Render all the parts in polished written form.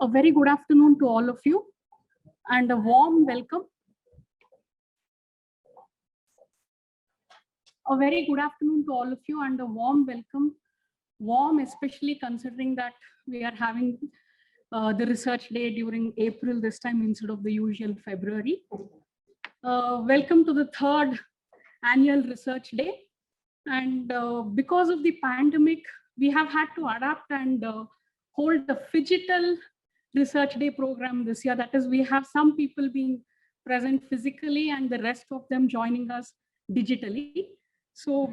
A very good afternoon to all of you and a warm welcome. A very good afternoon to all of you and a warm welcome. Warm, especially considering that we are having the research day during April this time instead of the usual February. Welcome to the third annual research day. And because of the pandemic, we have had to adapt and hold the phygital research day program this year. That is, we have some people being present physically and the rest of them joining us digitally. So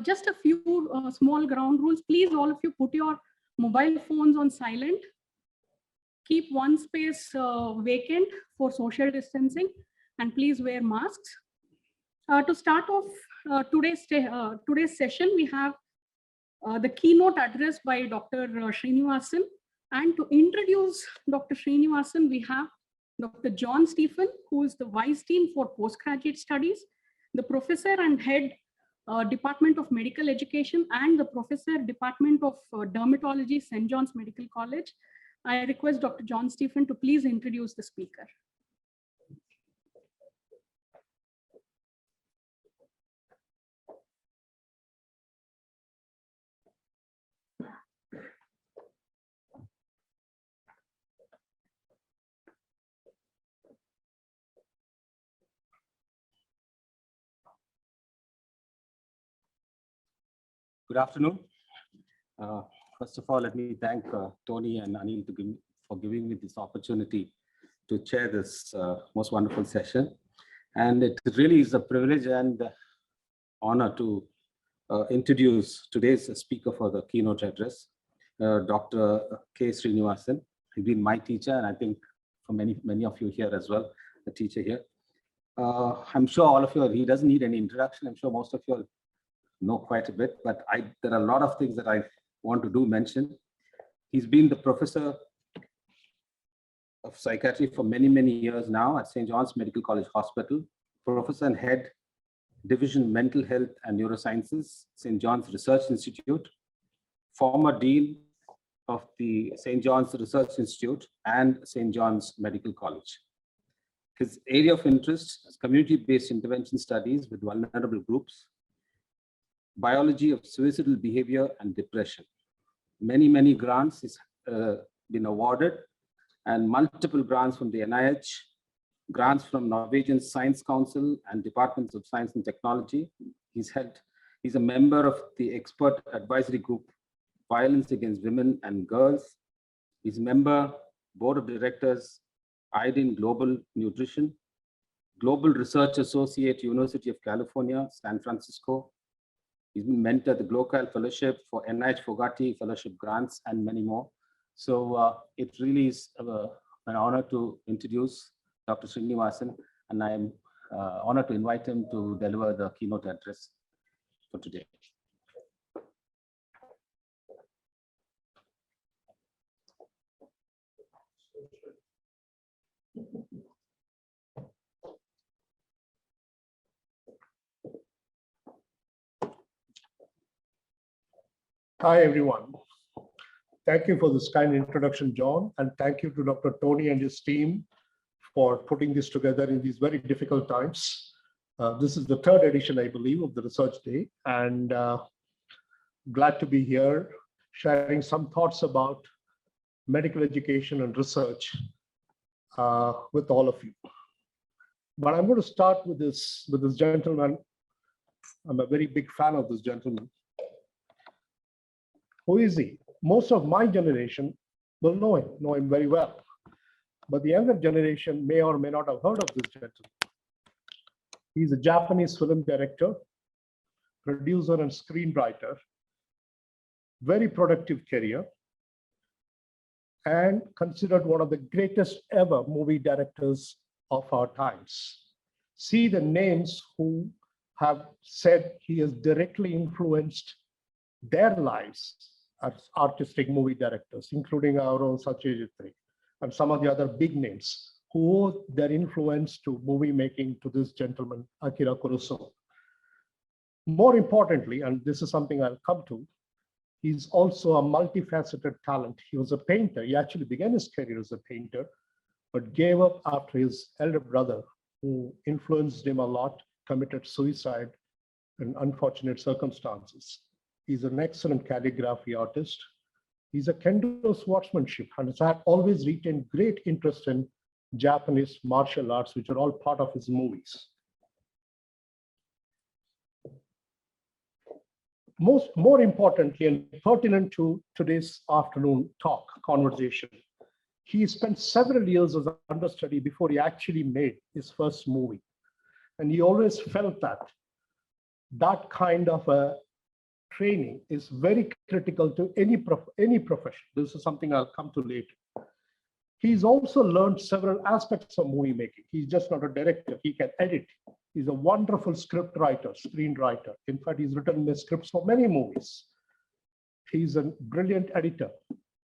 just a few small ground rules. Please, all of you, put your mobile phones on silent. Keep one space vacant for social distancing, and please wear masks. To start off today's session, we have the keynote address by Dr. Srinivasan. And to introduce Dr. Srinivasan, we have Dr. John Stephen, who is the Vice Dean for Postgraduate Studies, the Professor and Head Department of Medical Education, and the Professor Department of Dermatology, St. John's Medical College. I request Dr. John Stephen to please introduce the speaker. Good afternoon. First of all, let me thank Tony and Anil for giving me this opportunity to chair this most wonderful session. And it really is a privilege and honor to introduce today's speaker for the keynote address, Dr. K. Srinivasan. He's been my teacher, and I think for many of you here as well, a teacher here. I'm sure all of you, he doesn't need any introduction. I'm sure most of you know quite a bit, but there are a lot of things that I want to mention. He's been the professor of psychiatry for many years now at St. John's Medical College Hospital, professor and head division mental health and neurosciences, St. John's Research Institute, former dean of the St. John's Research Institute and St. John's Medical College. His area of interest is community-based intervention studies with vulnerable groups, biology of suicidal behavior and depression. Many grants he's been awarded, and multiple grants from the NIH, grants from Norwegian Science Council and Departments of Science and Technology. He's a member of the expert advisory group, Violence Against Women and Girls. He's a member, board of directors, IDIN Global Nutrition, Global Research Associate, University of California, San Francisco. He's been mentored the Global Fellowship for NIH Fogati Fellowship grants and many more. So it really is an honor to introduce Dr. Srinivasan, and I am honored to invite him to deliver the keynote address for today. Hi, everyone. Thank you for this kind introduction, John, and thank you to Dr. Tony and his team for putting this together in these very difficult times. This is the third edition, I believe, of the Research Day, and glad to be here sharing some thoughts about medical education and research with all of you. But I'm going to start with this gentleman. I'm a very big fan of this gentleman. Who is he? Most of my generation will know him very well. But the younger generation may or may not have heard of this gentleman. He's a Japanese film director, producer, and screenwriter. Very productive career, and considered one of the greatest ever movie directors of our times. See the names who have said he has directly influenced their lives as artistic movie directors, including our own Satyajit and some of the other big names who owe their influence to movie making to this gentleman, Akira Kurosawa. More importantly, and this is something I'll come to, He's also a multifaceted talent. He was a painter. He actually began his career as a painter, but gave up after his elder brother, who influenced him a lot, committed suicide in unfortunate circumstances. He's an excellent calligraphy artist. He's a kendo swordsmanship and has always retained great interest in Japanese martial arts, which are all part of his movies. More importantly and pertinent to today's afternoon conversation, he spent several years as an understudy before he actually made his first movie. And he always felt that that kind of a training is very critical to any profession. This is something I'll come to later. He's also learned several aspects of movie making. He's just not a director. He can edit. He's a wonderful script writer, screenwriter. In fact, he's written the scripts for many movies. He's a brilliant editor,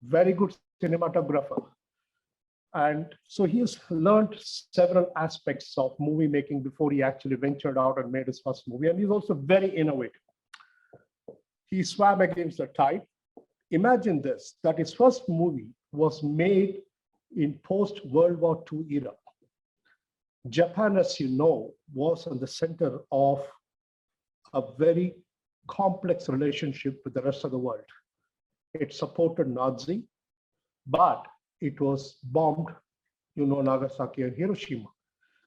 very good cinematographer. And so he has learned several aspects of movie making before he actually ventured out and made his first movie. And he's also very innovative. He swam against the tide. Imagine this, that his first movie was made in post-World War II era. Japan, as you know, was in the center of a very complex relationship with the rest of the world. It supported Nazi, but it was bombed, Nagasaki and Hiroshima.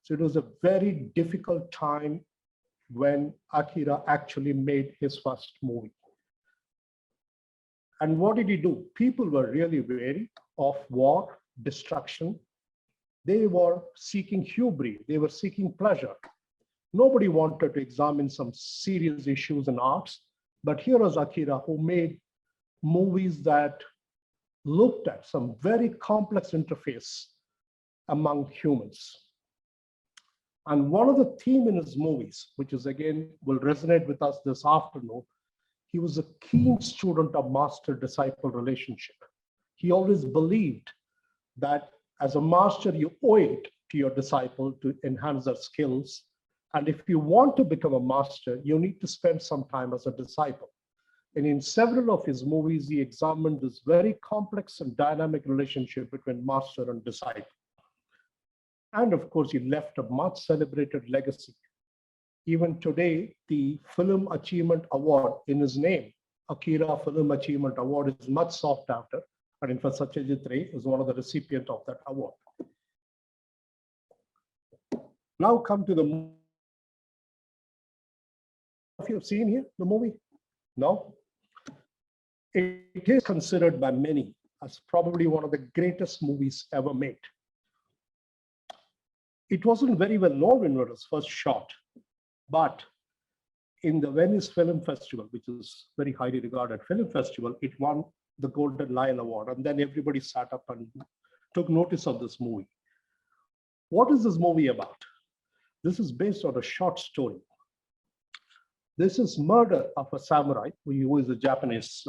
So it was a very difficult time when Akira actually made his first movie. And what did he do? People were really wary of war, destruction. They were seeking hubris. They were seeking pleasure. Nobody wanted to examine some serious issues in arts, but here was Akira, who made movies that looked at some very complex interface among humans. And one of the themes in his movies, which is again will resonate with us this afternoon, he was a keen student of master-disciple relationship. He always believed that as a master, you owe it to your disciple to enhance their skills. And if you want to become a master, you need to spend some time as a disciple. And in several of his movies, he examined this very complex and dynamic relationship between master and disciple. And of course, he left a much celebrated legacy. Even today, the Film Achievement Award in his name, Akira Film Achievement Award, is much sought after. And in fact, Satyajit Ray is one of the recipients of that award. Now come to the movie. Have you seen here the movie? No? It is considered by many as probably one of the greatest movies ever made. It wasn't very well known when it was first shot, but in the Venice Film Festival, which is very highly regarded film festival, it won the Golden Lion Award. And then everybody sat up and took notice of this movie. What is this movie about? This is based on a short story. This is murder of a samurai who is a Japanese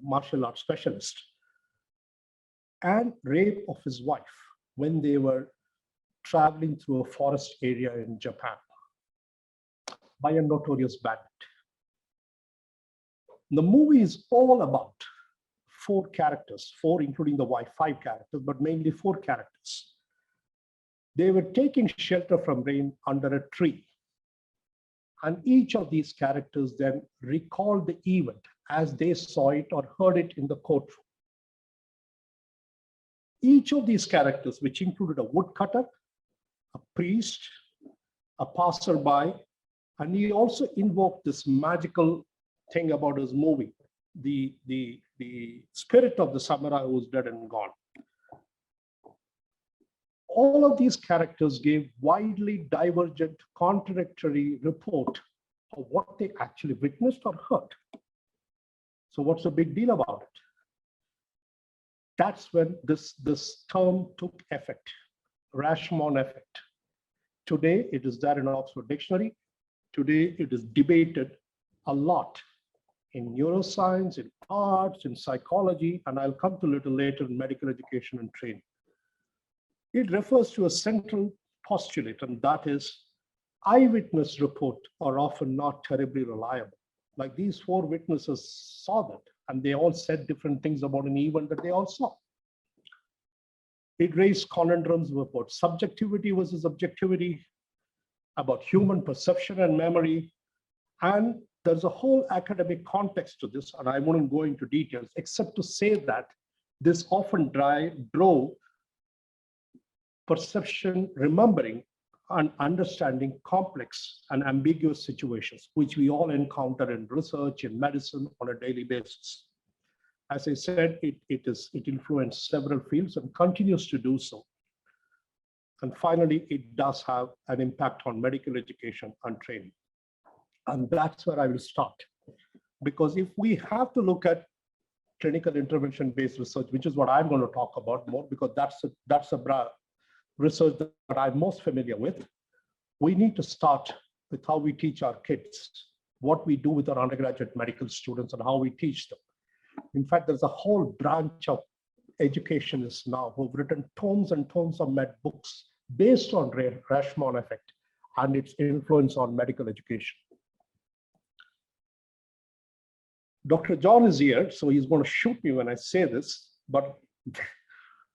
martial arts specialist, and rape of his wife when they were traveling through a forest area in Japan by a notorious bandit. The movie is all about four characters, four including the wife, five characters, but mainly four characters. They were taking shelter from rain under a tree. And each of these characters then recalled the event as they saw it or heard it in the courtroom. Each of these characters, which included a woodcutter, a priest, a passerby, and he also invoked this magical thing about his movie, the spirit of the samurai who was dead and gone. All of these characters gave widely divergent, contradictory report of what they actually witnessed or heard. So what's the big deal about it? That's when this term took effect, Rashomon Effect. Today, it is there in Oxford Dictionary. Today, it is debated a lot in neuroscience, in arts, in psychology, and I'll come to a little later in medical education and training. It refers to a central postulate, and that is eyewitness reports are often not terribly reliable. Like these 4 witnesses saw that, and they all said different things about an event that they all saw. It raised conundrums about subjectivity versus objectivity, about human perception and memory. And there's a whole academic context to this, and I wouldn't go into details, except to say that this often drove perception, remembering, and understanding complex and ambiguous situations, which we all encounter in research, in medicine on a daily basis. As I said, it influenced several fields and continues to do so. And finally, it does have an impact on medical education and training. And that's where I will start. Because if we have to look at clinical intervention-based research, which is what I'm going to talk about more, because that's a research that I'm most familiar with, we need to start with how we teach our kids, what we do with our undergraduate medical students, and how we teach them. In fact, there's a whole branch of educationists now who've written tomes and tomes of med books based on Rashomon Effect and its influence on medical education. Dr. John is here, so he's going to shoot me when I say this, but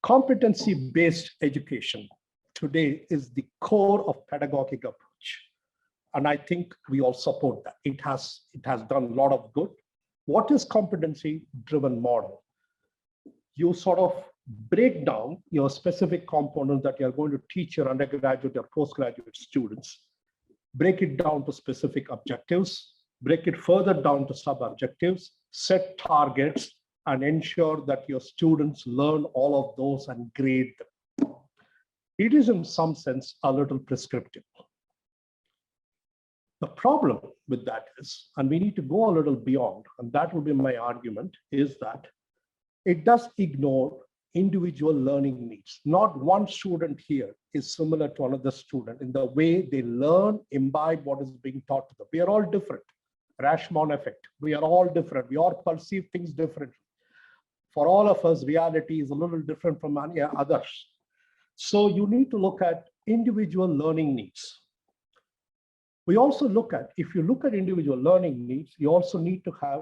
competency-based education today is the core of pedagogic approach. And I think we all support that. It has done a lot of good. What is competency-driven model? You sort of break down your specific components that you're going to teach your undergraduate or postgraduate students, break it down to specific objectives, break it further down to sub-objectives, set targets, and ensure that your students learn all of those and grade them. It is in some sense a little prescriptive. The problem with that is, and we need to go a little beyond, and that will be my argument, is that it does ignore individual learning needs. Not one student here is similar to another student in the way they learn, imbibe what is being taught to them. We are all different. Rashomon Effect. We are all different. We all perceive things differently. For all of us, reality is a little different from many others. So you need to look at individual learning needs. We also look at, if you look at individual learning needs, you also need to have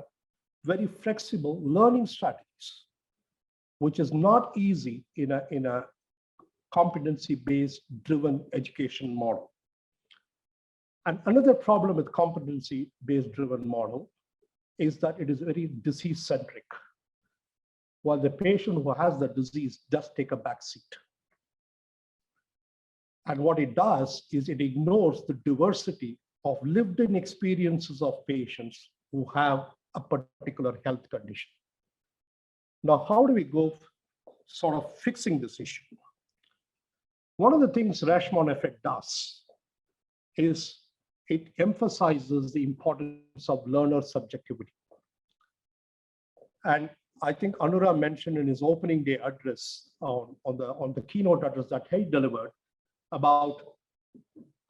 very flexible learning strategies, which is not easy in a competency-based driven education model. And another problem with competency-based driven model is that it is very disease-centric, while the patient who has the disease does take a back seat. And what it does is it ignores the diversity of lived-in experiences of patients who have a particular health condition. Now, how do we go sort of fixing this issue? One of the things Rashomon Effect does is it emphasizes the importance of learner subjectivity. And I think Anura mentioned in his opening day address on the keynote address that he delivered about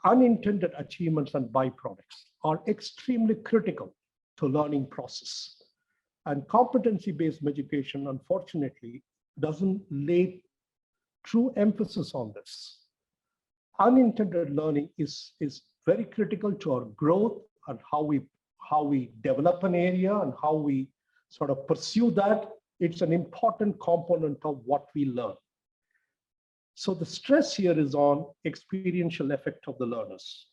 unintended achievements and byproducts are extremely critical to learning process. And competency-based education, unfortunately, doesn't lay true emphasis on this. Unintended learning is very critical to our growth and how we develop an area and how we sort of pursue that. It's an important component of what we learn. So the stress here is on experiential effect of the learners.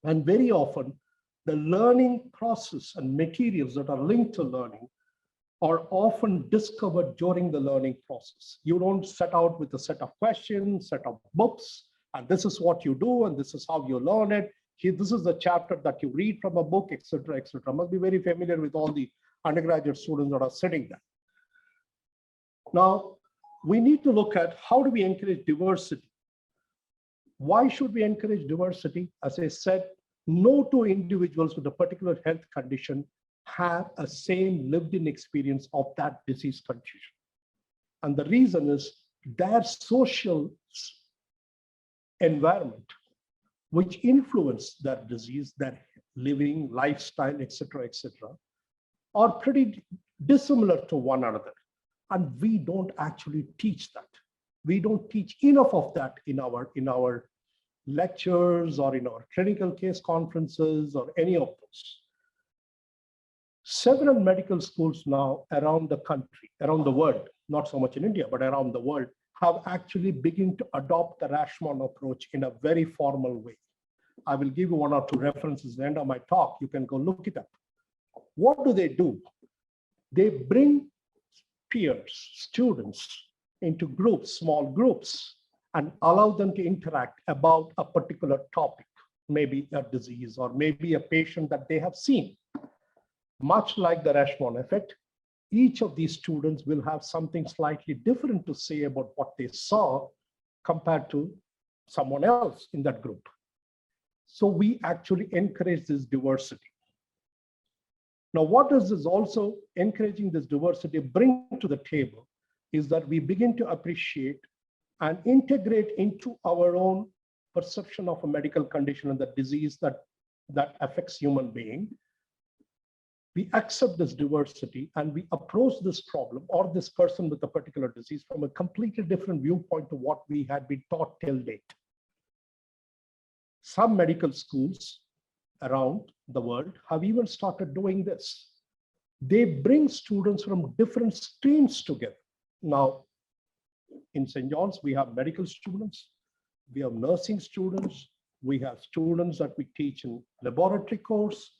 And very often, the learning process and materials that are linked to learning are often discovered during the learning process. You don't set out with a set of questions, set of books, and this is what you do, and this is how you learn it. Here, this is the chapter that you read from a book, etc., etc. Must be very familiar with all the undergraduate students that are sitting there. Now, we need to look at how do we encourage diversity. Why should we encourage diversity? As I said, no two individuals with a particular health condition have a same lived-in experience of that disease condition. And the reason is their social environment, which influence their disease, their living, lifestyle, etc., are pretty dissimilar to one another. And we don't actually teach that. We don't teach enough of that in our lectures or in our clinical case conferences or any of those. Several medical schools now around the country, around the world, not so much in India, but around the world, have actually begun to adopt the Rashomon approach in a very formal way. I will give you one or two references at the end of my talk. You can go look it up. What do? They bring peers, students into groups, small groups, and allow them to interact about a particular topic, maybe a disease or maybe a patient that they have seen. Much like the Rashomon Effect, each of these students will have something slightly different to say about what they saw compared to someone else in that group. So we actually encourage this diversity. Now, what does this also encouraging this diversity bring to the table is that we begin to appreciate and integrate into our own perception of a medical condition and the disease that affects human being. We accept this diversity and we approach this problem or this person with a particular disease from a completely different viewpoint to what we had been taught till date. Some medical schools around the world have even started doing this. They bring students from different streams together. Now, in St. John's, we have medical students, we have nursing students, we have students that we teach in laboratory course,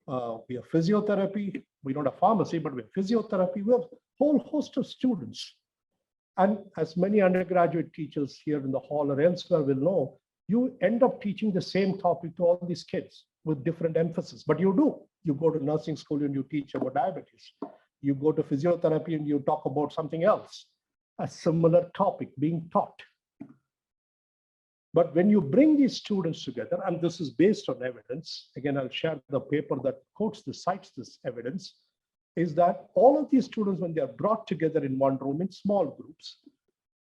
we have physiotherapy, we don't have pharmacy, but we have physiotherapy, we have a whole host of students. And as many undergraduate teachers here in the hall or elsewhere will know, you end up teaching the same topic to all these kids with different emphasis, but you do. You go to nursing school and you teach about diabetes. You go to physiotherapy and you talk about something else, a similar topic being taught. But when you bring these students together, and this is based on evidence, again, I'll share the paper that quotes this, cites this evidence, is that all of these students, when they are brought together in one room in small groups,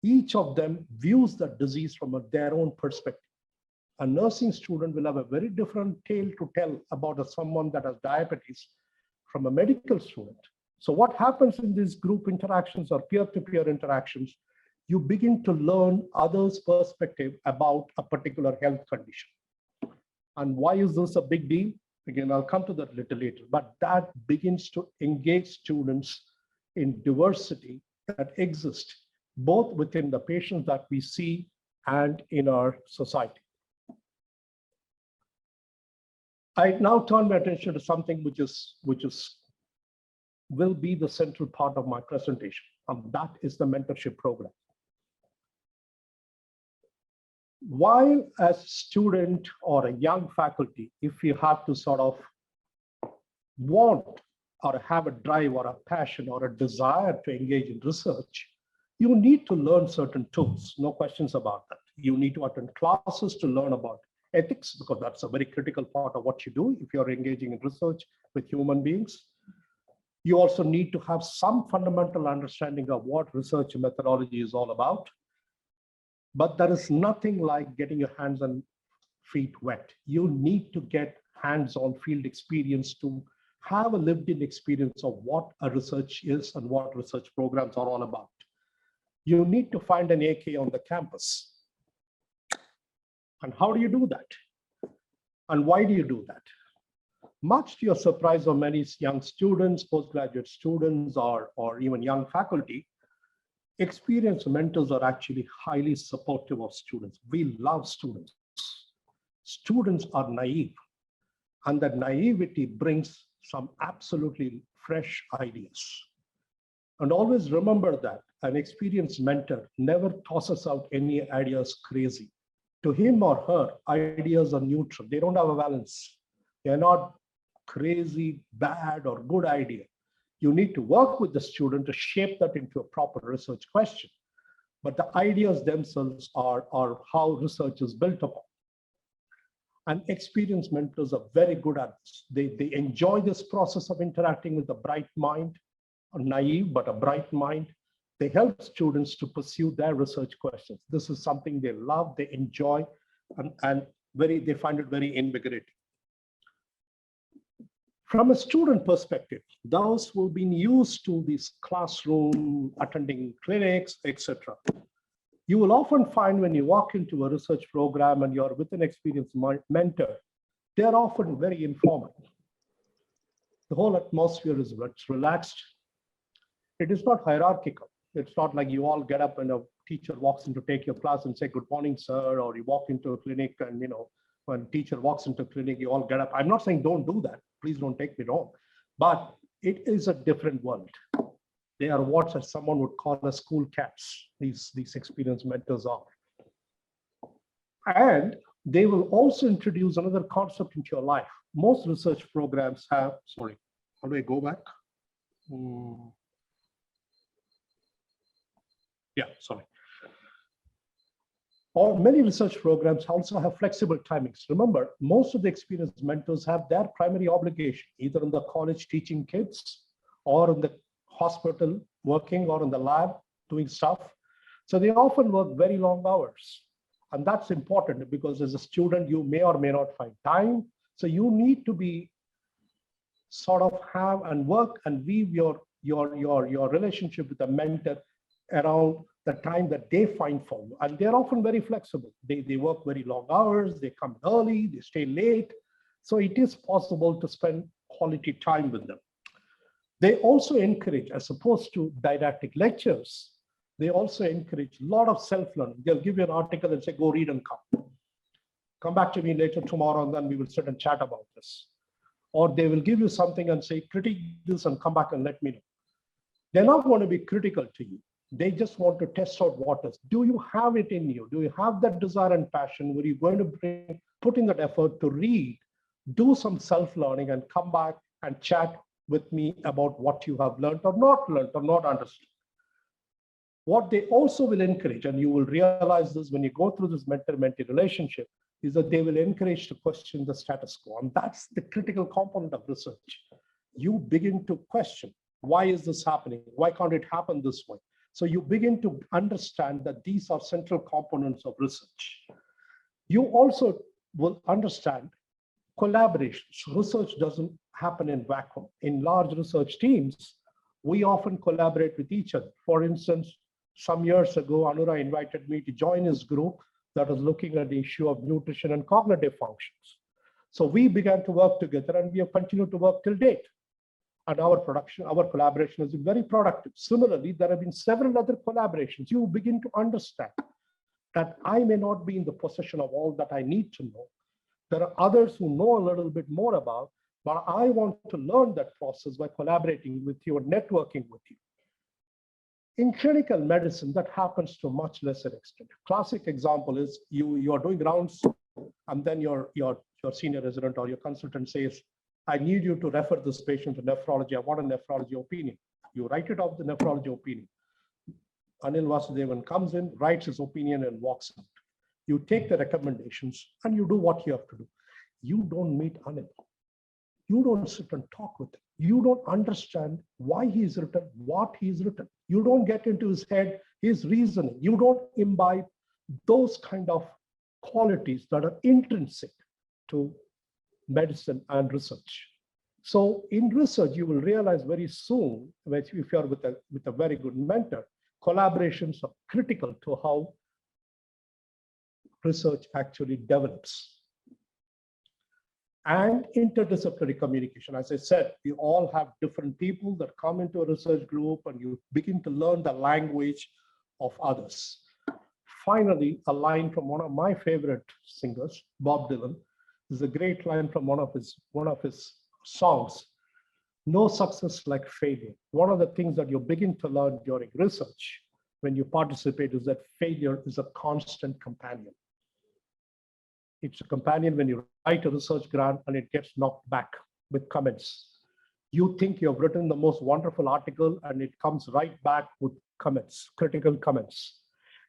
each of them views the disease from their own perspective. A nursing student will have a very different tale to tell about someone that has diabetes from a medical student. So what happens in these group interactions or peer-to-peer interactions, you begin to learn others' perspective about a particular health condition. And why is this a big deal? Again, I'll come to that a little later, but that begins to engage students in diversity that exists both within the patients that we see and in our society. I now turn my attention to something which will be the central part of my presentation, and that is the mentorship program. While as a student or a young faculty, if you have to sort of want or have a drive or a passion or a desire to engage in research, you need to learn certain tools, no questions about that. You need to attend classes to learn about ethics, because that's a very critical part of what you do if you're engaging in research with human beings. You also need to have some fundamental understanding of what research methodology is all about. But there is nothing like getting your hands and feet wet. You need to get hands-on field experience to have a lived-in experience of what a research is and what research programs are all about. You need to find an AK on the campus. And how do you do that? And why do you do that? Much to your surprise of many young students, postgraduate students, or even young faculty, experienced mentors are actually highly supportive of students. We love students. Students are naive, and that naivety brings some absolutely fresh ideas. And always remember that an experienced mentor never tosses out any ideas crazy. To him or her, ideas are neutral. They don't have a balance. They're not crazy, bad, or good idea. You need to work with the student to shape that into a proper research question. But the ideas themselves are how research is built upon. And experienced mentors are very good at this. They enjoy this process of interacting with a bright mind, a naive, but a bright mind. They help students to pursue their research questions. This is something they love, they enjoy, and they find it very invigorating. From a student perspective, those who have been used to this classroom, attending clinics, etc., you will often find when you walk into a research program and you're with an experienced mentor, they're often very informal. The whole atmosphere is relaxed. It is not hierarchical. It's not like you all get up and a teacher walks in to take your class and say, good morning, sir, or you walk into a clinic and, when teacher walks into a clinic, you all get up. I'm not saying don't do that. Please don't take me wrong. But it is a different world. They are what someone would call a school cats. These experienced mentors are. And they will also introduce another concept into your life. Most research programs have, sorry, how do I go back? Yeah, sorry. Or many research programs also have flexible timings. Remember, most of the experienced mentors have their primary obligation, either in the college teaching kids or in the hospital working or in the lab doing stuff. So they often work very long hours. And that's important because as a student, you may or may not find time. So you need to be sort of have and work and weave your relationship with the mentor around the time that they find for you. And they're often very flexible. They work very long hours, they come early, they stay late. So it is possible to spend quality time with them. They also encourage, as opposed to didactic lectures, they also encourage a lot of self-learning. They'll give you an article and say, go read and come. Come back to me later tomorrow and then we will sit and chat about this. Or they will give you something and say, critique this and come back and let me know. They're not going to be critical to you. They just want to test out waters. Do you have it in you? Do you have that desire and passion? Were you going to put in that effort to read, do some self-learning and come back and chat with me about what you have learned or not understood? What they also will encourage, and you will realize this when you go through this mentor-mentee relationship, is that they will encourage to question the status quo. And that's the critical component of research. You begin to question, why is this happening? Why can't it happen this way? So you begin to understand that these are central components of research. You also will understand collaboration. So research doesn't happen in vacuum. In large research teams, we often collaborate with each other. For instance, some years ago, Anura invited me to join his group that was looking at the issue of nutrition and cognitive functions. So we began to work together and we have continued to work till date. And our collaboration has been very productive. Similarly, there have been several other collaborations. You begin to understand that I may not be in the possession of all that I need to know. There are others who know a little bit more about, but I want to learn that process by collaborating with you and networking with you. In clinical medicine, that happens to a much lesser extent. Classic example is you are doing rounds and then your senior resident or your consultant says, I need you to refer this patient to nephrology. I want a nephrology opinion. You write it off the nephrology opinion. Anil Vasudevan comes in, writes his opinion and walks out. You take the recommendations and you do what you have to do. You don't meet Anil. You don't sit and talk with him. You don't understand why he's written, what he's written. You don't get into his head, his reasoning. You don't imbibe those kind of qualities that are intrinsic to medicine and research. So in research, you will realize very soon, if you're with a very good mentor, collaborations are critical to how research actually develops. And interdisciplinary communication. As I said, we all have different people that come into a research group and you begin to learn the language of others. Finally, a line from one of my favorite singers, Bob Dylan. This is a great line from one of his songs. No success like failure. One of the things that you begin to learn during research when you participate is that failure is a constant companion. It's a companion when you write a research grant and it gets knocked back with comments. You think you have written the most wonderful article and it comes right back with comments, critical comments.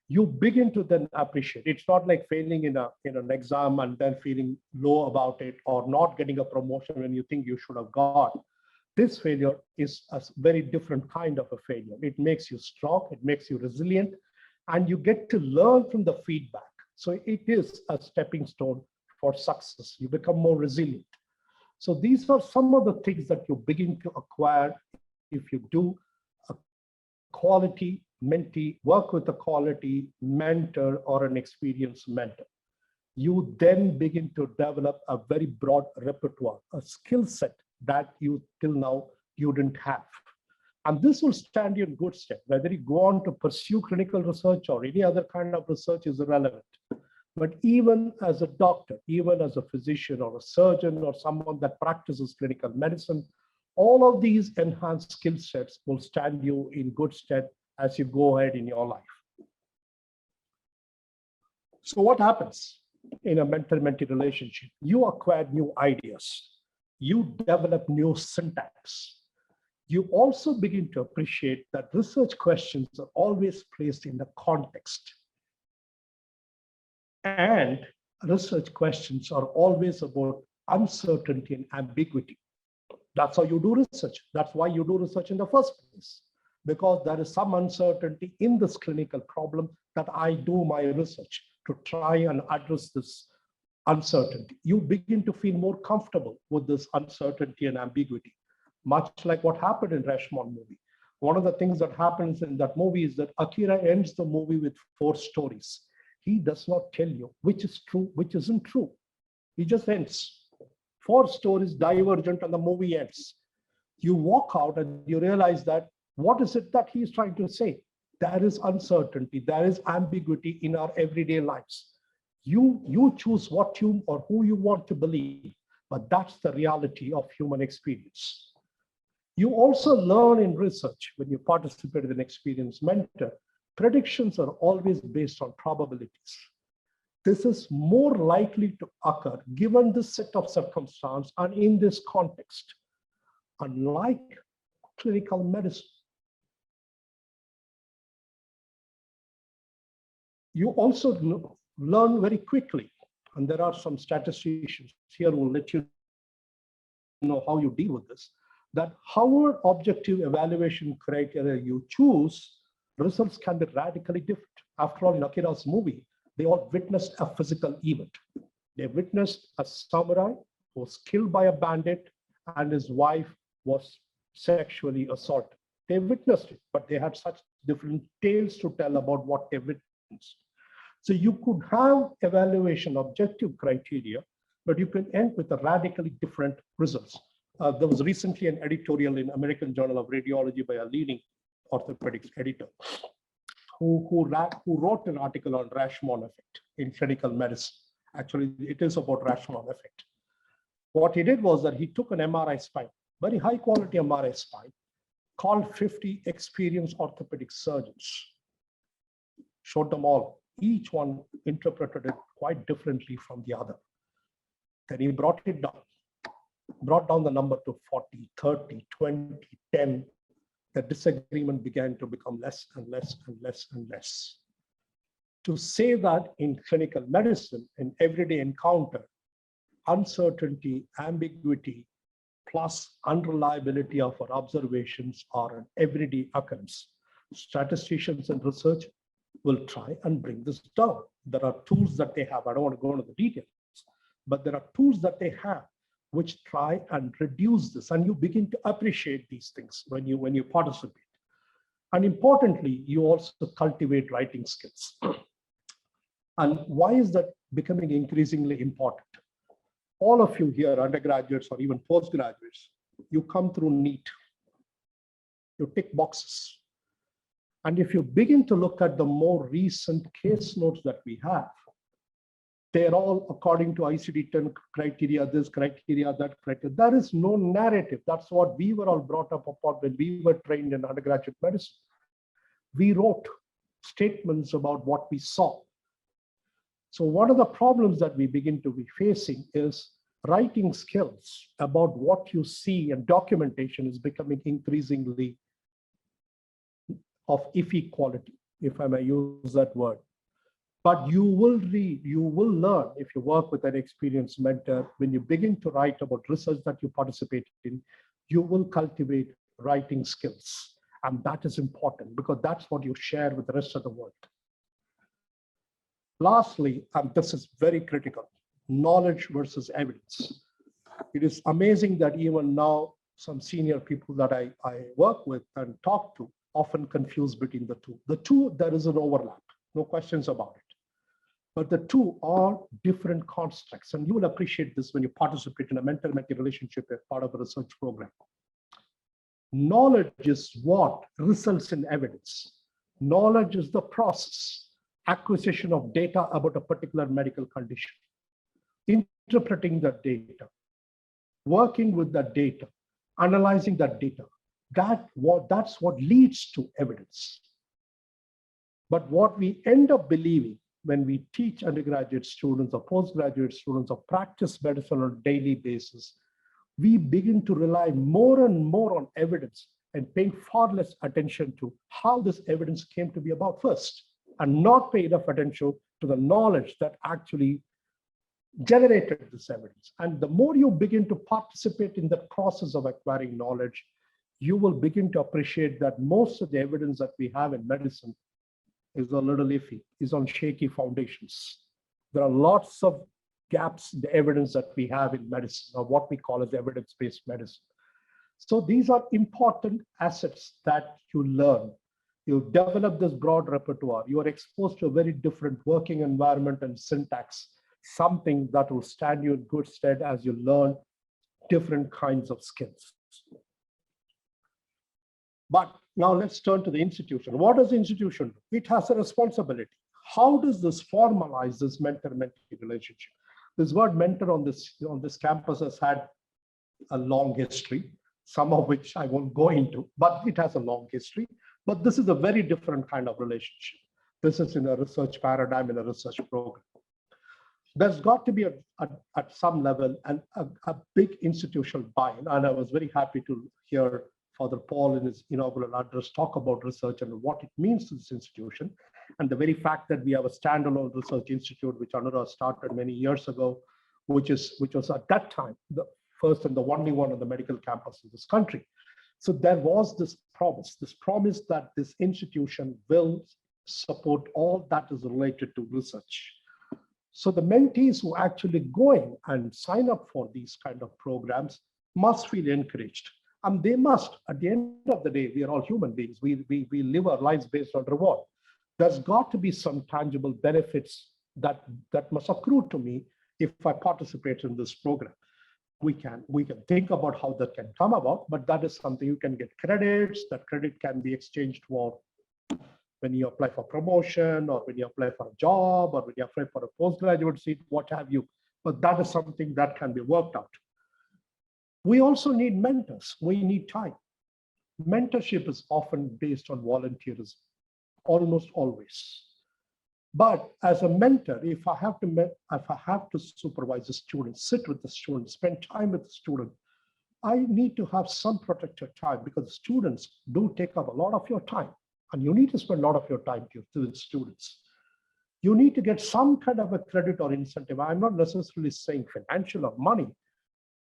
You begin to then appreciate. It's not like failing in an exam and then feeling low about it or not getting a promotion when you think you should have got. This failure is a very different kind of a failure. It makes you strong, it makes you resilient, and you get to learn from the feedback. So it is a stepping stone for success. You become more resilient. So these are some of the things that you begin to acquire if you do a quality mentee, work with a quality mentor or an experienced mentor. You then begin to develop a very broad repertoire, a skill set that you till now you didn't have. And this will stand you in good stead. Whether you go on to pursue clinical research or any other kind of research is irrelevant. But even as a doctor, even as a physician or a surgeon or someone that practices clinical medicine, all of these enhanced skill sets will stand you in good stead as you go ahead in your life. So what happens in a mentor-mentee relationship? You acquire new ideas. You develop new syntax. You also begin to appreciate that research questions are always placed in the context. And research questions are always about uncertainty and ambiguity. That's how you do research. That's why you do research in the first place, because there is some uncertainty in this clinical problem that I do my research to try and address this uncertainty. You begin to feel more comfortable with this uncertainty and ambiguity, much like what happened in Rashomon movie. One of the things that happens in that movie is that Akira ends the movie with 4 stories. He does not tell you which is true, which isn't true. He just ends. 4 stories divergent and the movie ends. You walk out and you realize that what is it that he's trying to say? There is uncertainty, there is ambiguity in our everyday lives. You choose what you or who you want to believe, but that's the reality of human experience. You also learn in research when you participate with an experienced mentor, predictions are always based on probabilities. This is more likely to occur given this set of circumstances and in this context. Unlike clinical medicine, you also learn very quickly, and there are some statisticians here who will let you know how you deal with this, that however objective evaluation criteria you choose, results can be radically different. After all, in Akira's movie, they all witnessed a physical event. They witnessed a samurai who was killed by a bandit and his wife was sexually assaulted. They witnessed it, but they had such different tales to tell about what they witnessed. So you could have evaluation objective criteria, but you can end with a radically different results. There was recently an editorial in American Journal of Radiology by a leading orthopedics editor who wrote an article on Rashomon Effect in clinical medicine. Actually, it is about Rashomon Effect. What he did was that he took an MRI spine, very high quality MRI spine, called 50 experienced orthopedic surgeons, showed them all. Each one interpreted it quite differently from the other. Then he brought it down, brought down the number to 40, 30, 20, 10. The disagreement began to become less and less and less and less. To say that in clinical medicine, in everyday encounter, uncertainty, ambiguity, plus unreliability of our observations are an everyday occurrence. Statisticians and research will try and bring this down. There are tools that they have. I don't want to go into the details, but there are tools that they have which try and reduce this, and you begin to appreciate these things when you participate. And importantly, you also cultivate writing skills. And why is that becoming increasingly important? All of you here, undergraduates or even postgraduates, you come through NEET. You tick boxes. And if you begin to look at the more recent case notes that we have, they're all according to ICD-10 criteria, this criteria, that criteria. There is no narrative. That's what we were all brought up upon when we were trained in undergraduate medicine. We wrote statements about what we saw. So one of the problems that we begin to be facing is writing skills about what you see, and documentation is becoming increasingly of iffy quality, if I may use that word. But you will read, you will learn if you work with an experienced mentor. When you begin to write about research that you participate in, you will cultivate writing skills. And that is important because that's what you share with the rest of the world. Lastly, and this is very critical, knowledge versus evidence. It is amazing that even now, some senior people that I work with and talk to, often confuse between the two. The two, there is an overlap, no questions about it. but the two are different constructs. And you will appreciate this when you participate in a mentor-mentee relationship as part of a research program. Knowledge is what results in evidence. Knowledge is the process, acquisition of data about a particular medical condition, interpreting that data, working with that data, analyzing that data. That's what leads to evidence. But what we end up believing when we teach undergraduate students or postgraduate students or practice medicine on a daily basis, we begin to rely more and more on evidence and paying far less attention to how this evidence came to be about first, and not pay enough attention to the knowledge that actually generated this evidence. And the more you begin to participate in the process of acquiring knowledge, you will begin to appreciate that most of the evidence that we have in medicine is a little iffy, is on shaky foundations. There are lots of gaps in the evidence that we have in medicine, or what we call as evidence-based medicine. So these are important assets that you learn. You develop this broad repertoire. You are exposed to a very different working environment and syntax, something that will stand you in good stead as you learn different kinds of skills. But now let's turn to the institution. What does the institution do? It has a responsibility. How does this formalize this mentor-mentee relationship? This word mentor on this campus has had a long history, some of which I won't go into, but it has a long history. But this is a very different kind of relationship. This is in a research paradigm, in a research program. There's got to be at some level a big institutional buy-in, and I was very happy to hear Father Paul in his inaugural address talk about research and what it means to this institution. And the very fact that we have a standalone research institute, which Anura started many years ago, which was at that time the first and the only one on the medical campus in this country. So there was this promise that this institution will support all that is related to research. So the mentees who actually go in and sign up for these kind of programs must feel encouraged. And they must, at the end of the day, we are all human beings. We live our lives based on reward. There's got to be some tangible benefits that must accrue to me if I participate in this program. We can think about how that can come about, but that is something you can get credits. That credit can be exchanged for when you apply for promotion, or when you apply for a job, or when you apply for a postgraduate seat, what have you. But that is something that can be worked out. We also need mentors. We need time. Mentorship is often based on volunteerism, almost always. But as a mentor, if I have to supervise a student, sit with the student, spend time with the student, I need to have some protected time, because students do take up a lot of your time, and you need to spend a lot of your time to the students. You need to get some kind of a credit or incentive. I'm not necessarily saying financial or money.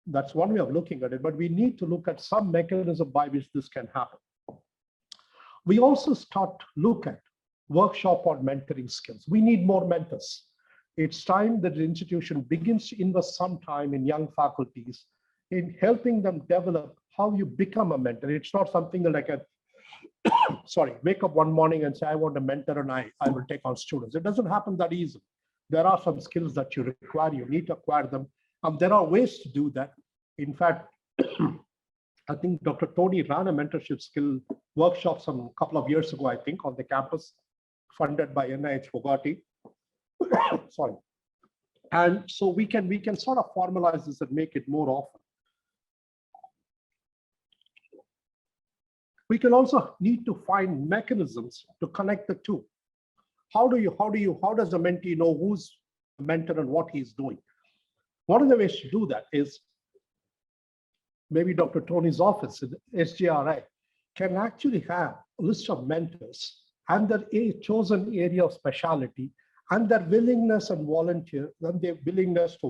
That's one way of looking at it, but we need to look at some mechanism by which this can happen. We also start to look at workshop on mentoring skills. We need more mentors. It's time that the institution begins to invest some time in young faculties in helping them develop how you become a mentor. It's not something like wake up one morning and say, I want a mentor and I will take on students. It doesn't happen that easily. There are some skills that you require, you need to acquire them. There are ways to do that. In fact, I think Dr. Tony ran a mentorship skill workshop a couple of years ago, I think, on the campus, funded by NIH Bogati. Sorry. And so we can sort of formalize this and make it more often. We can also need to find mechanisms to connect the two. How does the mentee know who's the mentor and what he's doing? One of the ways to do that is maybe Dr. Tony's office, SGRI, can actually have a list of mentors and their chosen area of specialty and their willingness to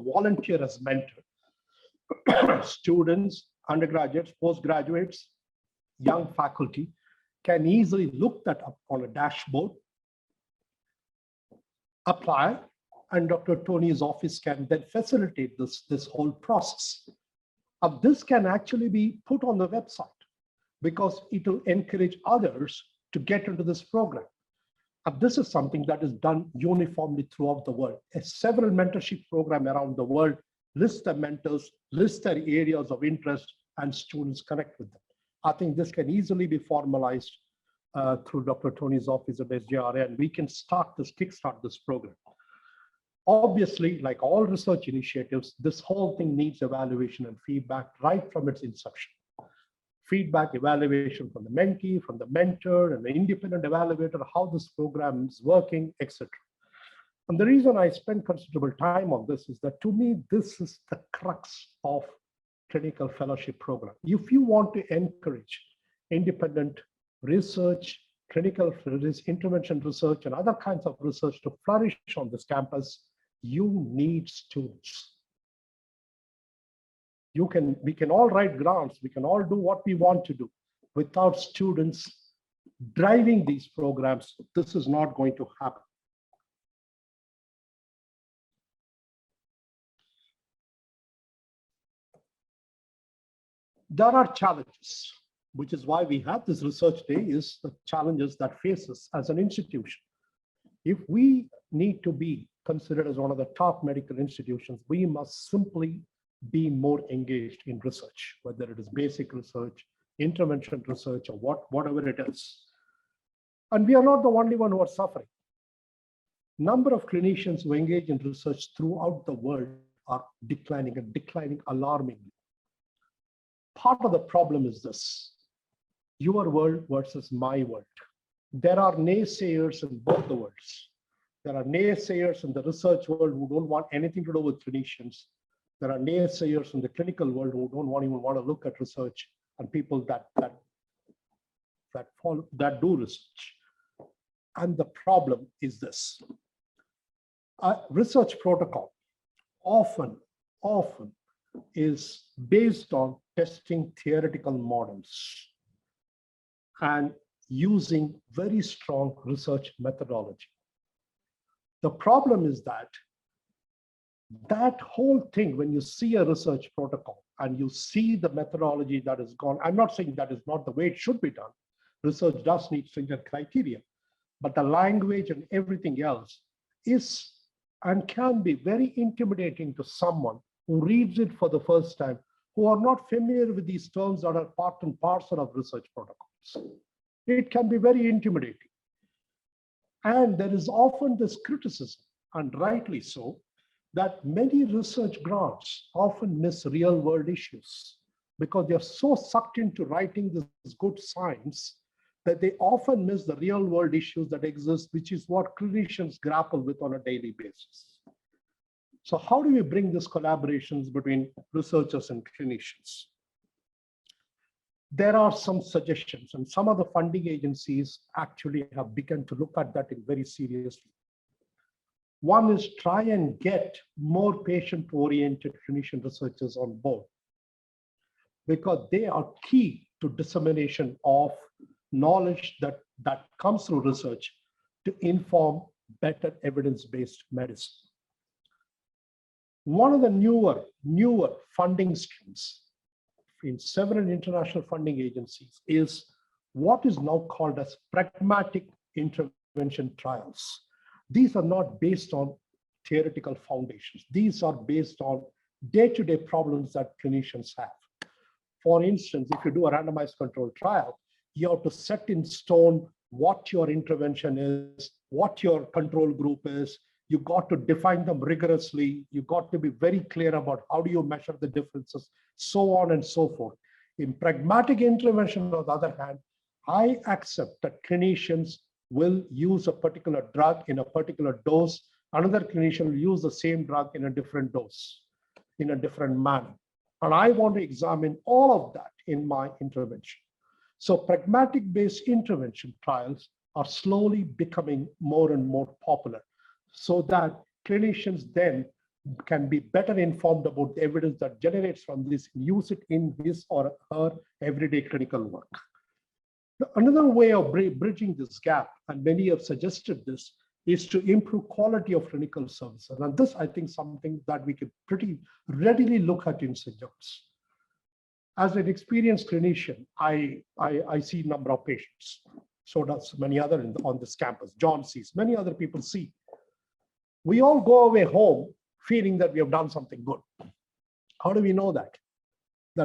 volunteer as mentor. Students, undergraduates, postgraduates, young faculty can easily look that up on a dashboard, apply, and Dr. Tony's office can then facilitate this whole process. This can actually be put on the website because it will encourage others to get into this program. And this is something that is done uniformly throughout the world. Several mentorship programs around the world list the mentors, list their areas of interest, and students connect with them. I think this can easily be formalized through Dr. Tony's office at SJRA, and we can kickstart this program. Obviously, like all research initiatives, this whole thing needs evaluation and feedback right from its inception. Feedback, evaluation from the mentee, from the mentor, and the independent evaluator, how this program is working, etc. And the reason I spend considerable time on this is that, to me, this is the crux of clinical fellowship program. If you want to encourage independent research, clinical intervention research, and other kinds of research to flourish on this campus, you need students. We can all write grants, we can all do what we want to do. Without students driving these programs, this is not going to happen. There are challenges, which is why we have this research day, is the challenges that face us as an institution. If we need to be considered as one of the top medical institutions, we must simply be more engaged in research, whether it is basic research, intervention research, or whatever it is. And we are not the only one who are suffering. Number of clinicians who engage in research throughout the world are declining, and declining alarmingly. Part of the problem is this: your world versus my world. There are naysayers in both the worlds. There are naysayers in the research world who don't want anything to do with clinicians. There are naysayers in the clinical world who don't even want to look at research, and people that do research. And the problem is this: a research protocol often is based on testing theoretical models and using very strong research methodology. The problem is that whole thing, when you see a research protocol and you see the methodology that is gone, I'm not saying that is not the way it should be done. Research does need stringent criteria, but the language and everything else is and can be very intimidating to someone who reads it for the first time, who are not familiar with these terms that are part and parcel of research protocols. It can be very intimidating. And there is often this criticism, and rightly so, that many research grants often miss real world issues because they're so sucked into writing this good science that they often miss the real world issues that exist, which is what clinicians grapple with on a daily basis. So how do we bring these collaborations between researchers and clinicians? There are some suggestions, and some of the funding agencies actually have begun to look at that very seriously. One is try and get more patient-oriented clinician researchers on board, because they are key to dissemination of knowledge that comes through research to inform better evidence-based medicine. One of the newer funding streams in several international funding agencies is what is now called as pragmatic intervention trials. These are not based on theoretical foundations. These are based on day-to-day problems that clinicians have. For instance, if you do a randomized controlled trial, you have to set in stone what your intervention is, what your control group is. You got to define them rigorously. You got to be very clear about how do you measure the differences, so on and so forth. In pragmatic intervention, on the other hand, I accept that clinicians will use a particular drug in a particular dose. Another clinician will use the same drug in a different dose, in a different manner. And I want to examine all of that in my intervention. So pragmatic-based intervention trials are slowly becoming more and more popular, so that clinicians then can be better informed about the evidence that generates from this, use it in his or her everyday clinical work. Another way of bridging this gap, and many have suggested this, is to improve quality of clinical services. And this, I think, something that we can pretty readily look at in St. John's. As an experienced clinician, I see a number of patients. So does many other on this campus. John sees, many other people see. We all go away home feeling that we have done something good. How do we know that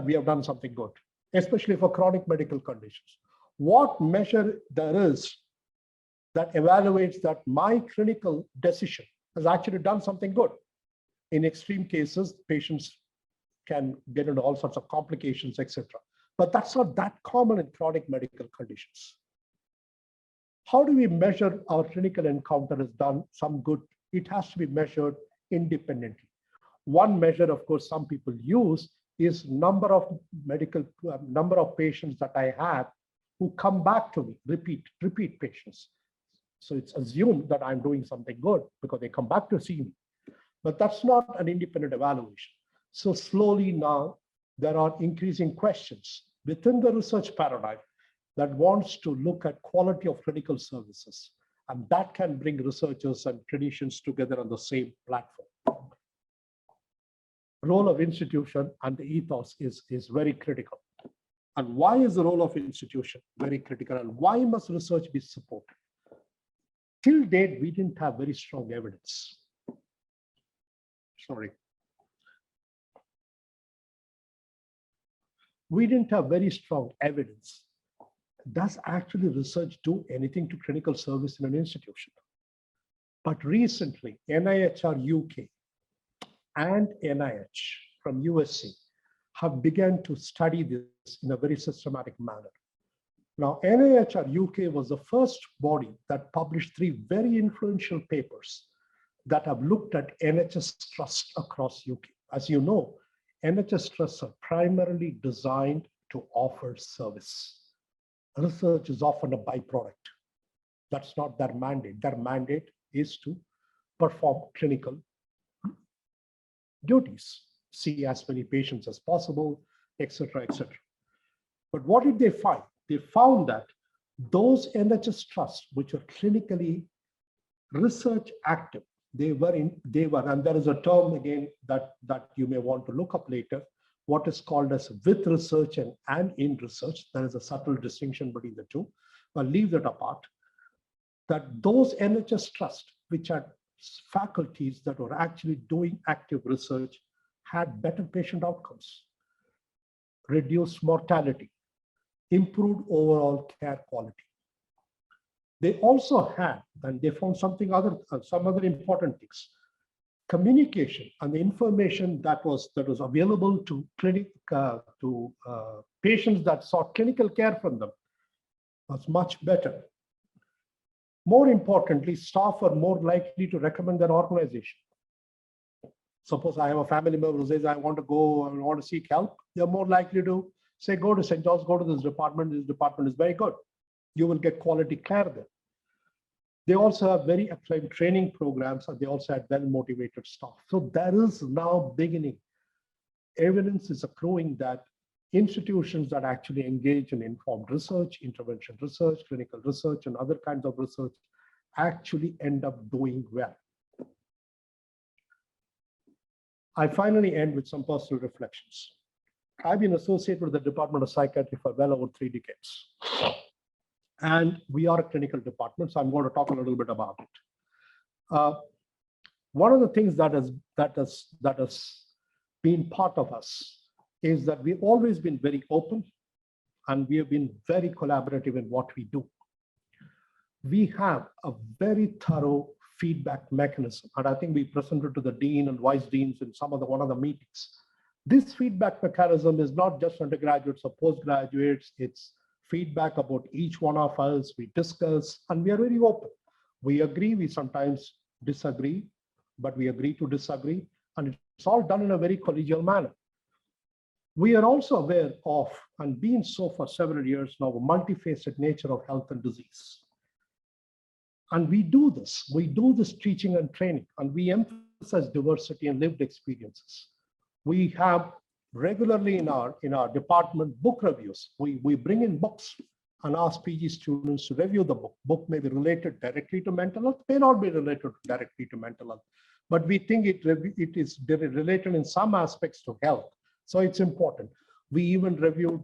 we have done something good, especially for chronic medical conditions? What measure there is that evaluates that my clinical decision has actually done something good? In extreme cases, patients can get into all sorts of complications, etc. But that's not that common in chronic medical conditions. How do we measure our clinical encounter has done some good? It has to be measured independently. One measure, of course, some people use is number of patients that I have who come back to me, repeat patients. So it's assumed that I'm doing something good because they come back to see me. But that's not an independent evaluation. So slowly now, there are increasing questions within the research paradigm that wants to look at quality of clinical services. And that can bring researchers and clinicians together on the same platform. Role of institution and the ethos is very critical. And why is the role of institution very critical? And why must research be supported? Till date, we didn't have very strong evidence. Sorry. We didn't have very strong evidence. Does actually research do anything to clinical service in an institution? But recently, NIHR UK and NIH from USC have begun to study this in a very systematic manner. Now, NIHR UK was the first body that published 3 very influential papers that have looked at NHS trust across UK. As you know, NHS trusts are primarily designed to offer service. Research is often a byproduct. That's not their mandate. Their mandate is to perform clinical duties, see as many patients as possible, etc., etc. But what did they find? They found that those NHS trusts which are clinically research active, they were, and there is a term again that you may want to look up later, what is called as with research and in research. There is a subtle distinction between the two, but leave that apart. That those NHS trusts, which are faculties that were actually doing active research, had better patient outcomes, reduced mortality, improved overall care quality. They also had, and they found some other important things. Communication and the information that was available to patients that sought clinical care from them was much better. More importantly, staff are more likely to recommend their organization. Suppose I have a family member who says, I want to seek help. They're more likely to say, go to St. John's, go to this department is very good. You will get quality care there. They also have very acclaimed training programs, and they also had well-motivated staff. So there is now beginning. Evidence is accruing that institutions that actually engage in informed research, intervention research, clinical research, and other kinds of research actually end up doing well. I finally end with some personal reflections. I've been associated with the Department of Psychiatry for well over 3 decades. And we are a clinical department, so I'm going to talk a little bit about it. One of the things that has been part of us is that we've always been very open, and we have been very collaborative in what we do. We have a very thorough feedback mechanism, and I think we presented to the dean and vice deans in one of the meetings. This feedback mechanism is not just undergraduates or postgraduates, it's feedback about each one of us. We discuss, and we are very open. We agree, we sometimes disagree, but we agree to disagree, and it's all done in a very collegial manner. We are also aware of, and been so for several years now, a multifaceted nature of health and disease. And we do this teaching and training, and we emphasize diversity and lived experiences. We have regularly in our department book reviews. We bring in books and ask PG students to review the book. Book may be related directly to mental health, may not be related directly to mental health, but we think it is related in some aspects to health. So it's important. We even review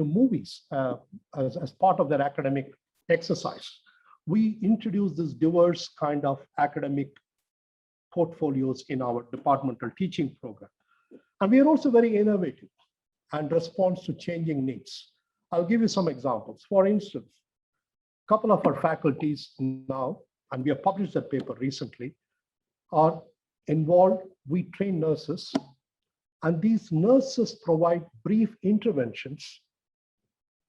movies as part of their academic exercise. We introduce this diverse kind of academic portfolios in our departmental teaching program. And we are also very innovative and response to changing needs. I'll give you some examples. For instance, a couple of our faculties now, and we have published that paper recently, are involved. We train nurses, and these nurses provide brief interventions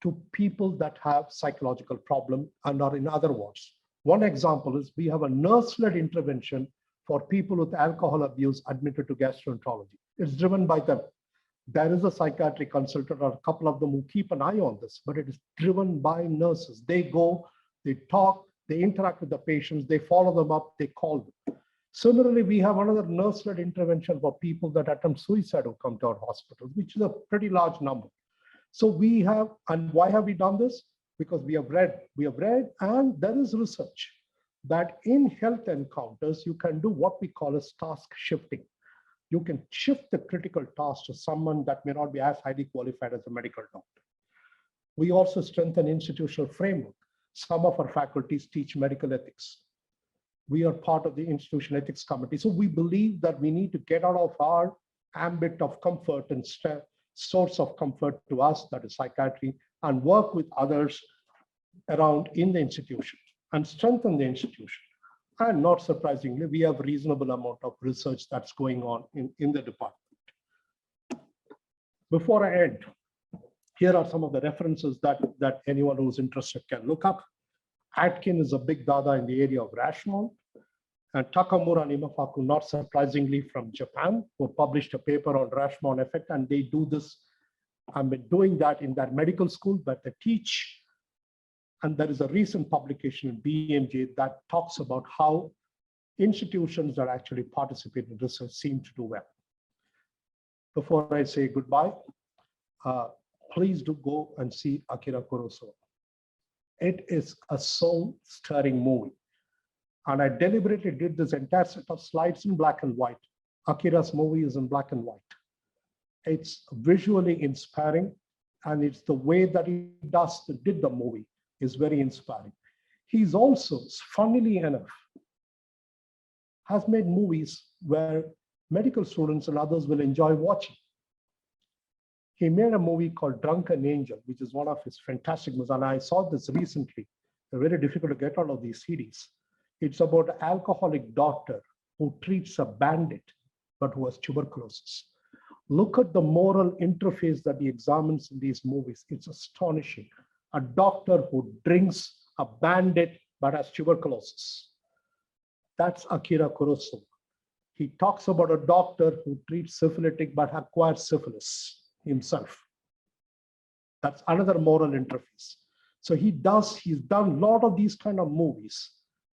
to people that have psychological problem and are in other wards. One example is we have a nurse-led intervention for people with alcohol abuse admitted to gastroenterology. It's driven by them. There is a psychiatric consultant or a couple of them who keep an eye on this, but it is driven by nurses. They go, they talk, they interact with the patients, they follow them up, they call them. Similarly, we have another nurse-led intervention for people that attempt suicide who come to our hospitals, which is a pretty large number. So we have, and why have we done this? Because we have read, and there is research that in health encounters, you can do what we call as task shifting. You can shift the critical task to someone that may not be as highly qualified as a medical doctor. We also strengthen institutional framework. Some of our faculties teach medical ethics. We are part of the institutional ethics committee. So we believe that we need to get out of our ambit of comfort and source of comfort to us, that is psychiatry, and work with others around in the institution and strengthen the institution. And not surprisingly, we have a reasonable amount of research that's going on in the department. Before I end, here are some of the references that anyone who's interested can look up. Atkin is a big dada in the area of Rashomon. And Takamura and Imafaku, not surprisingly from Japan, who published a paper on Rashomon Effect, and they do this. I've been doing that in their medical school, but they teach. And there is a recent publication in BMJ that talks about how institutions that actually participate in research seem to do well. Before I say goodbye, please do go and see Akira Kurosawa. It is a soul-stirring movie. And I deliberately did this entire set of slides in black and white. Akira's movie is in black and white. It's visually inspiring, and it's the way that he did the movie is very inspiring. He's also, funnily enough, has made movies where medical students and others will enjoy watching. He made a movie called Drunken Angel, which is one of his fantastic movies. And I saw this recently. They're very difficult to get out of these CDs. It's about an alcoholic doctor who treats a bandit, but who has tuberculosis. Look at the moral interface that he examines in these movies. It's astonishing. A doctor who drinks a bandit, but has tuberculosis. That's Akira Kurosawa. He talks about a doctor who treats syphilitic, but acquires syphilis himself. That's another moral interface. So he's done a lot of these kind of movies.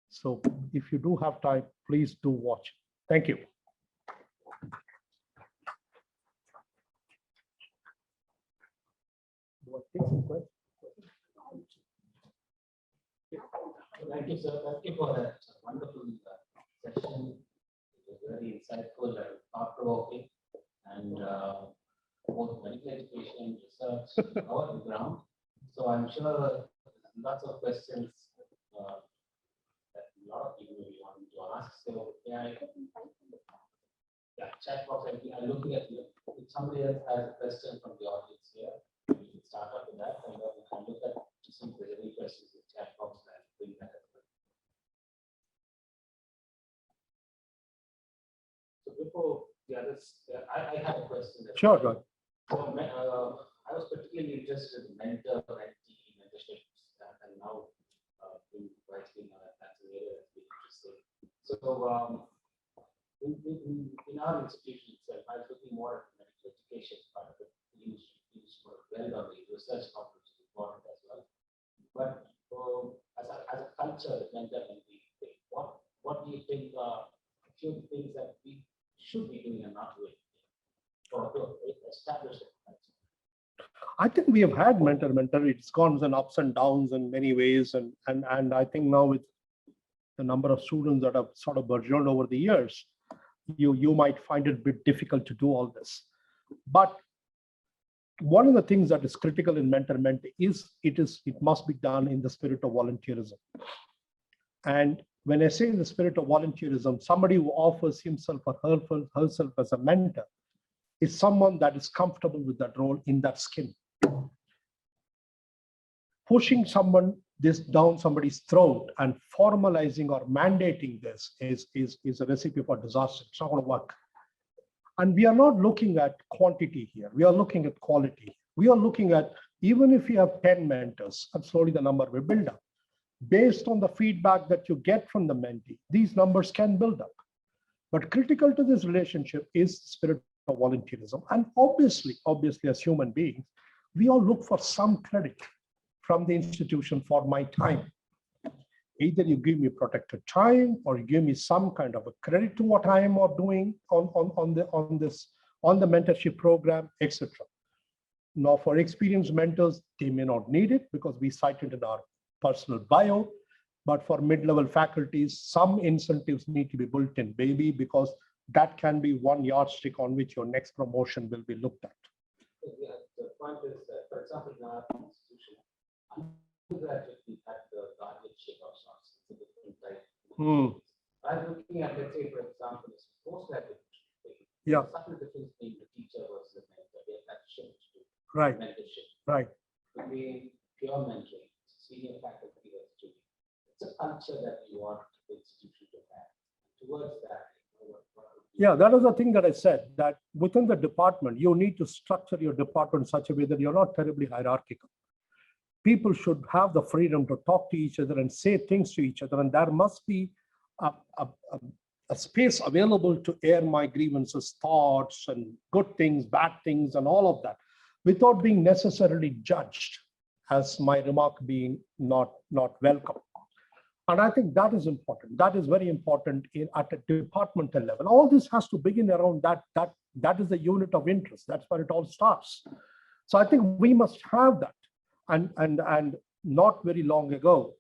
So if you do have time, please do watch. Thank you. Thank you, sir. Thank you for that wonderful session. It was very insightful and thought-provoking, and both medical education, research, covered the ground. So I'm sure lots of questions that a lot of people will want to ask. So chat box. I'm looking at you. If somebody else has a question from the audience here, we can start up with that, and then we can look at to see if there's any questions in the chat box and bring that as well. So before the others, I have a question. Sure, go ahead. So, I was particularly interested in mentor-mentee mentorships, and now that's an area that's been interesting. So in our institution itself, I was looking more at the medical education part of it. We used to work well on the research conference is important as well. But as a culture, mentor-mentee, what do you think are a few things that we should be doing and not doing to establish it? I think we have had mentor-mentee. It's gone and ups and downs in many ways, and I think now with the number of students that have sort of burgeoned over the years, you might find it a bit difficult to do all this. But one of the things that is critical in mentor-mentee is it must be done in the spirit of volunteerism. And when I say in the spirit of volunteerism, somebody who offers himself or herself as a mentor is someone that is comfortable with that role in that skin. Pushing this down somebody's throat and formalizing or mandating this is a recipe for disaster. It's not going to work. And we are not looking at quantity here. We are looking at quality. We are looking at, even if you have 10 mentors, and slowly the number will build up. Based on the feedback that you get from the mentee, these numbers can build up. But critical to this relationship is the spirit of volunteerism. And obviously, as human beings, we all look for some credit from the institution for my time. Either you give me protected time or you give me some kind of a credit to what I am or doing on the mentorship program, etc. Now, for experienced mentors, they may not need it because we cite it in our personal bio. But for mid-level faculties, some incentives need to be built in, baby, because that can be one yardstick on which your next promotion will be looked at. Yeah, the point is that, for example, in our institution, undergraduate, we had the guardianship of sorts. It's a different type. I'm looking at, let's say, for example, postgraduate. Yeah. Subtle difference between the teacher versus the mentor. That shift to Right. mentorship. Right. Between pure mentoring, senior faculty or student. It's a culture that you want the institution to have. Towards that, yeah, that is the thing that I said, that within the department, you need to structure your department in such a way that you're not terribly hierarchical. People should have the freedom to talk to each other and say things to each other, and there must be a space available to air my grievances, thoughts, and good things, bad things, and all of that, without being necessarily judged as my remark being not welcome. And I think that is important. That is very important at a departmental level. All this has to begin around that is the unit of interest. That's where it all starts. So I think we must have that. And not very long ago,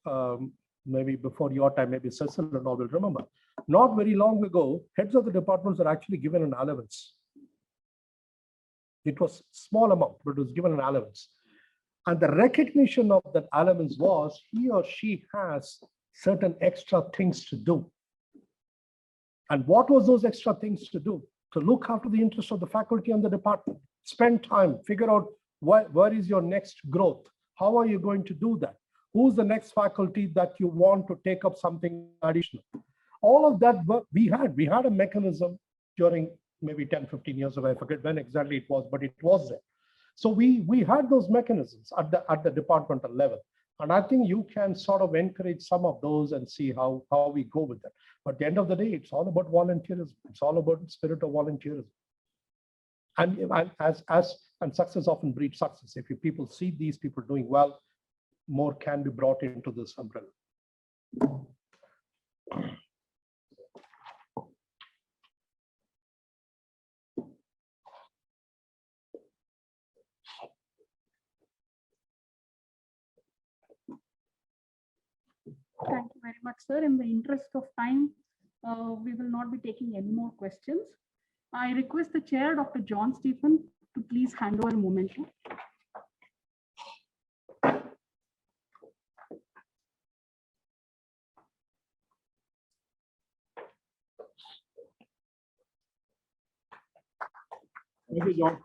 maybe before your time, maybe Cecil and all will remember, not very long ago, heads of the departments are actually given an allowance. It was small amount, but it was given an allowance. And the recognition of that allowance was he or she has certain extra things to do. And what was those extra things to do? To look after the interests of the faculty and the department. Spend time, figure out where is your next growth? How are you going to do that? Who's the next faculty that you want to take up something additional? All of that we had a mechanism during maybe 10, 15 years ago. I forget when exactly it was, but it was there. So we had those mechanisms at the departmental level. And I think you can sort of encourage some of those and see how we go with that. But at the end of the day, it's all about volunteerism. It's all about the spirit of volunteerism. And success often breeds success. If people see these people doing well, more can be brought into this umbrella. Thank you very much, sir. In the interest of time, we will not be taking any more questions. I request the chair, Dr. John Stephen, to please hand over momentum. Thank you, John.